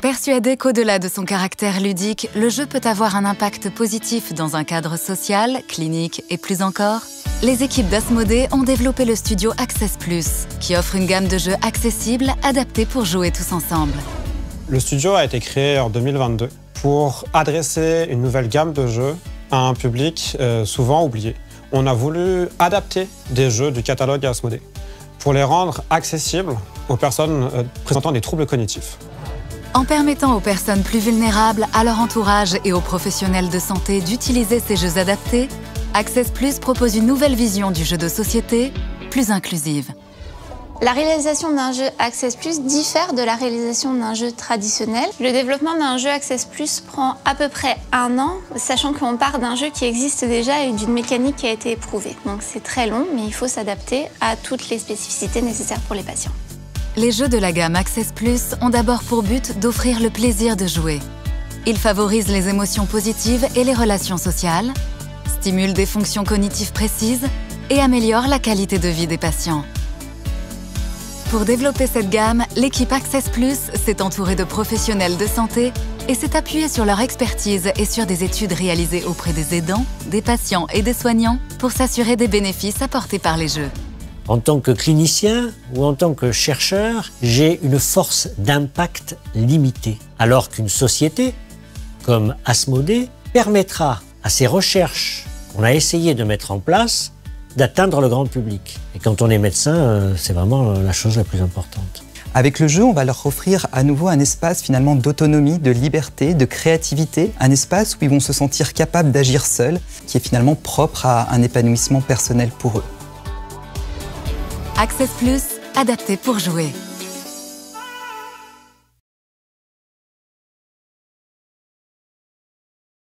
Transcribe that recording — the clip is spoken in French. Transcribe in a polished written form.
Persuadé qu'au-delà de son caractère ludique, le jeu peut avoir un impact positif dans un cadre social, clinique et plus encore, les équipes d'Asmodée ont développé le studio Access+, qui offre une gamme de jeux accessibles, adaptés pour jouer tous ensemble. Le studio a été créé en 2022 pour adresser une nouvelle gamme de jeux à un public souvent oublié. On a voulu adapter des jeux du catalogue Asmodée pour les rendre accessibles aux personnes présentant des troubles cognitifs. En permettant aux personnes plus vulnérables, à leur entourage et aux professionnels de santé d'utiliser ces jeux adaptés, Access+ propose une nouvelle vision du jeu de société, plus inclusive. La réalisation d'un jeu Access+ diffère de la réalisation d'un jeu traditionnel. Le développement d'un jeu Access+ prend à peu près 1 an, sachant qu'on part d'un jeu qui existe déjà et d'une mécanique qui a été éprouvée. Donc c'est très long, mais il faut s'adapter à toutes les spécificités nécessaires pour les patients. Les jeux de la gamme Access+ ont d'abord pour but d'offrir le plaisir de jouer. Ils favorisent les émotions positives et les relations sociales, stimulent des fonctions cognitives précises et améliorent la qualité de vie des patients. Pour développer cette gamme, l'équipe Access+ s'est entourée de professionnels de santé et s'est appuyée sur leur expertise et sur des études réalisées auprès des aidants, des patients et des soignants pour s'assurer des bénéfices apportés par les jeux. En tant que clinicien ou en tant que chercheur, j'ai une force d'impact limitée, alors qu'une société comme Asmodée permettra à ces recherches qu'on a essayé de mettre en place d'atteindre le grand public. Et quand on est médecin, c'est vraiment la chose la plus importante. Avec le jeu, on va leur offrir à nouveau un espace finalement d'autonomie, de liberté, de créativité, un espace où ils vont se sentir capables d'agir seuls, qui est finalement propre à un épanouissement personnel pour eux. Access+, adapté pour jouer.